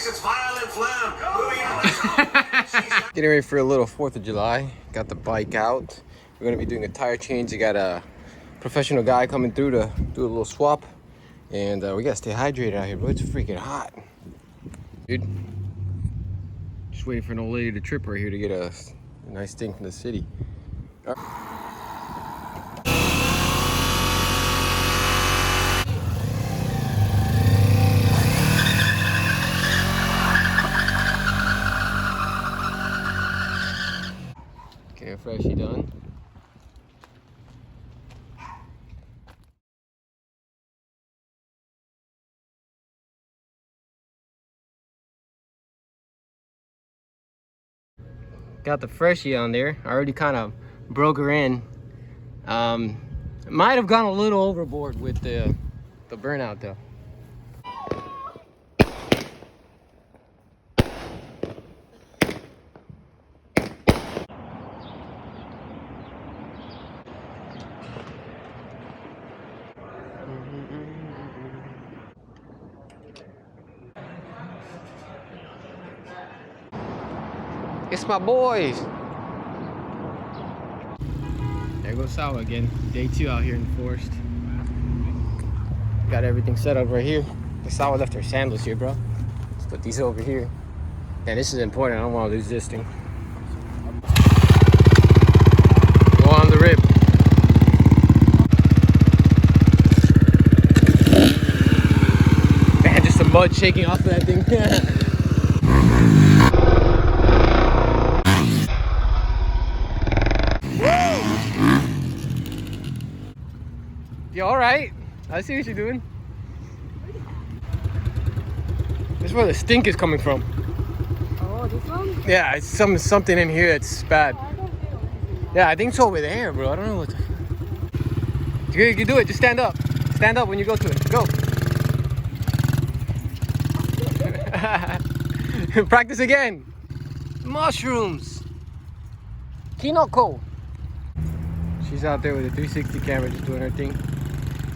Face its violent phlegm. Moving on. Getting ready for a little 4th of July. Got the bike out. We're gonna be doing a tire change. I got a professional guy coming through to do a little swap. And we gotta stay hydrated out here, bro. It's freaking hot. Dude. Just waiting for an old lady to trip right here to get a nice thing from the city. Okay, freshie done. Got the freshie on there. I already kind of broke her in. Might have gone a little overboard with the burnout though. It's my boys. There goes Sawa again. Day 2 out here in the forest. Got everything set up right here. Sawa left her sandals here, bro. Let's put these over here. And this is important. I don't want to lose this thing. Go on the rip. Man, just some mud shaking off of that thing. You alright? I see what you're doing. This is where the stink is coming from. Oh, this one? Yeah, it's something in here that's bad. I don't feel anything. Yeah, I think it's over there, bro. I don't know what you can do it. Just stand up. Stand up when you go to it. Go. Practice again. Mushrooms. Kinoko. She's out there with a 360 camera just doing her thing.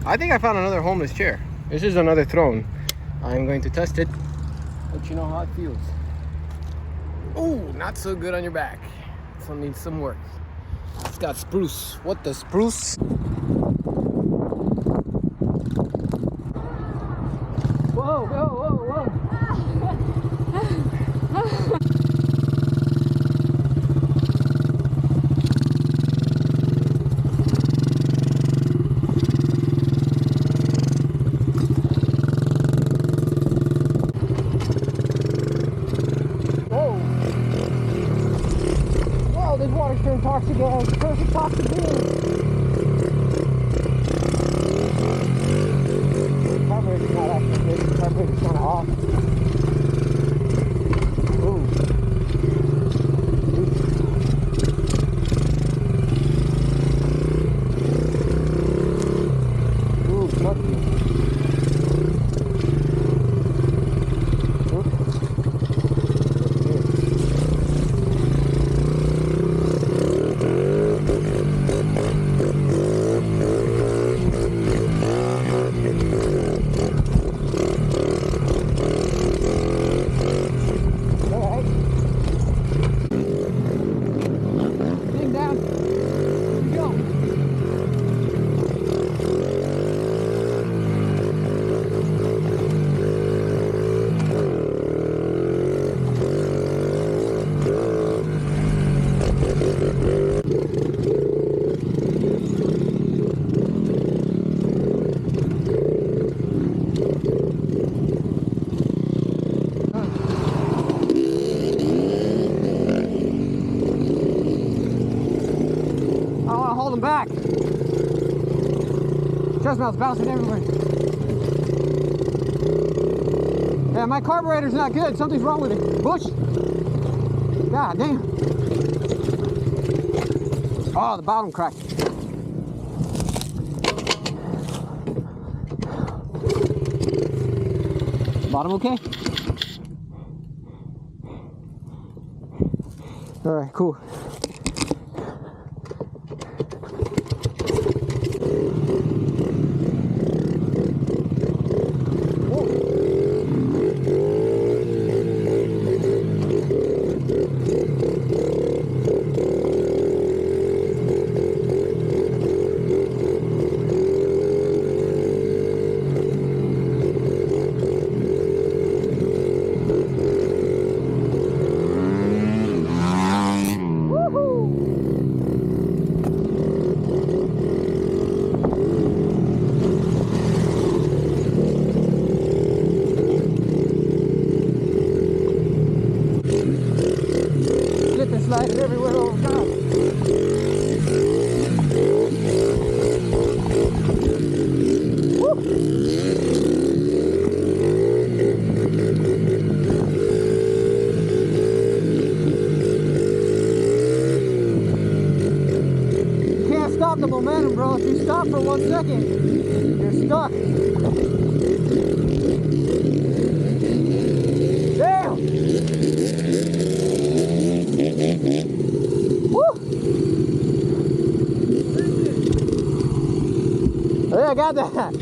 I think I found another homeless chair. This is another throne. I'm going to test it. Let you know how it feels. Oh, not so good on your back. This one needs some work. It's got spruce. What the spruce? Whoa, whoa, whoa, whoa. This water's turned toxic again. Perfect toxic being. Carburetor's not actually good. The carburetor's kind of off. Ooh. Ooh, smoky. Back. Trust me, I was bouncing everywhere. Yeah, my carburetor's not good. Something's wrong with it. Bush. God damn. Oh, the bottom cracked. Bottom okay? All right, cool. stop for 1 second, you're stuck. Damn! Woo! Yeah, I got that.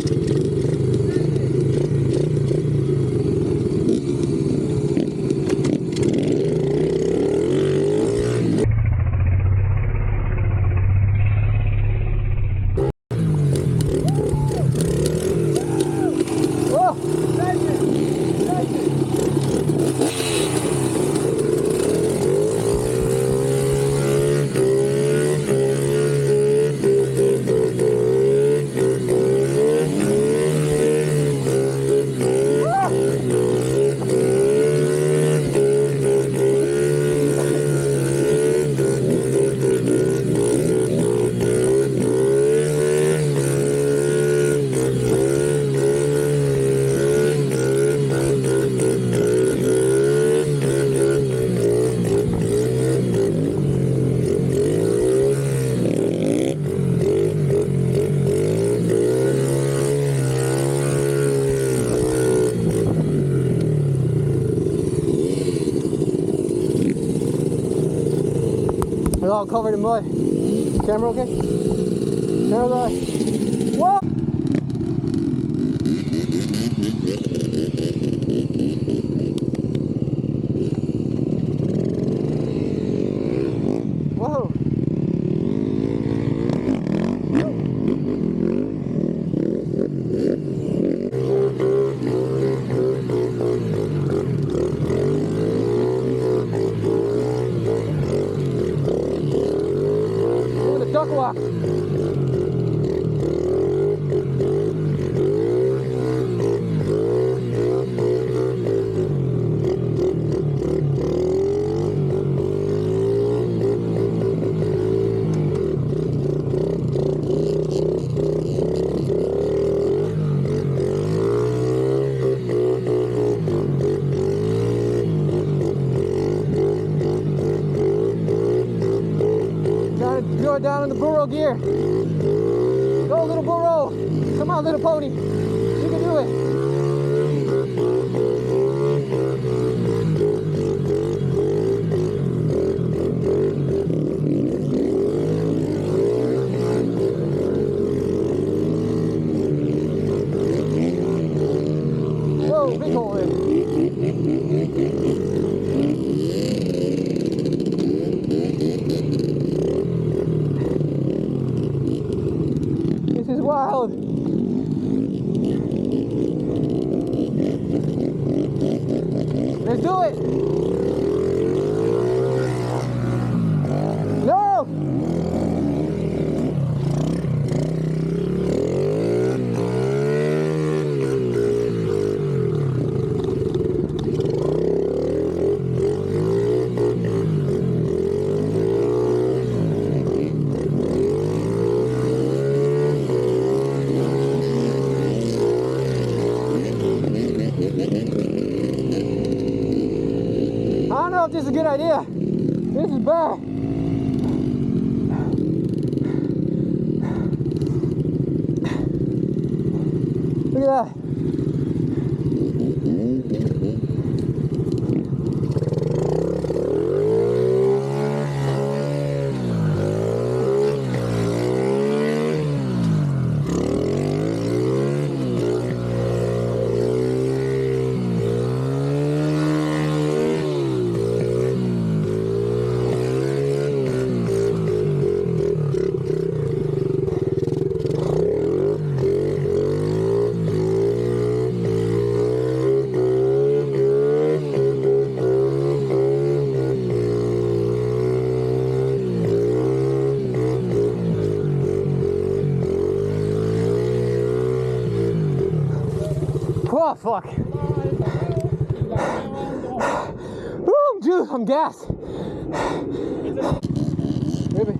It's all covered in mud. Camera okay? Camera guy. Whoa! Whoa! Look at the duck walk. Go down in the burro gear. Go, little burro. Come on, little pony. You can do it. Whoa, big hole in. This is wild. Let's do it. No. I don't know if this is a good idea. This is bad. Look at that. Oh fuck. Ooh, dude, I'm gassed. Maybe.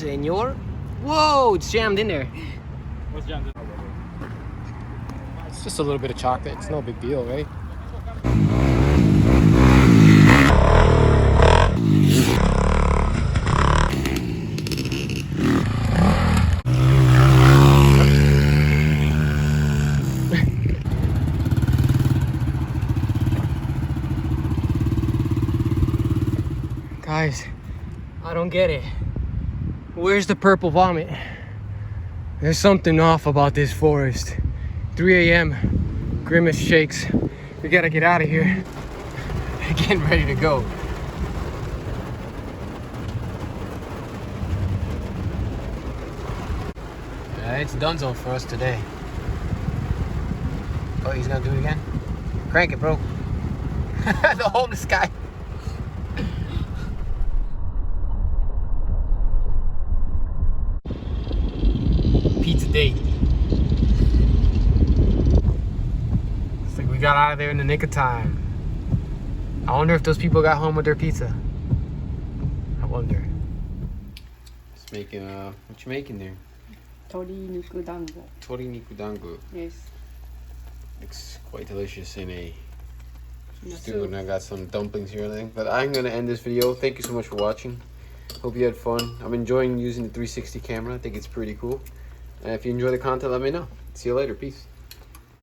senor. Whoa, it's jammed in there. What's jammed in? It's just a little bit of chocolate. It's no big deal, right? Guys, I don't get it. Where's the purple vomit? There's something off about this forest. 3 a.m. Grimace shakes. We gotta get out of here. Getting ready to go. It's donezo for us today. Oh, he's gonna do it again? Crank it, bro. The homeless guy. Pizza date. It's like we got out of there in the nick of time. I wonder if those people got home with their pizza. I wonder. Just making what you making there? Tori niku dango. Tori niku dango. Yes. Looks quite delicious in a The stew, soup. and I got some dumplings here and everything. But I'm gonna end this video. Thank you so much for watching. Hope you had fun. I'm enjoying using the 360 camera. I think it's pretty cool. And if you enjoy the content, let me know. See you later. Peace.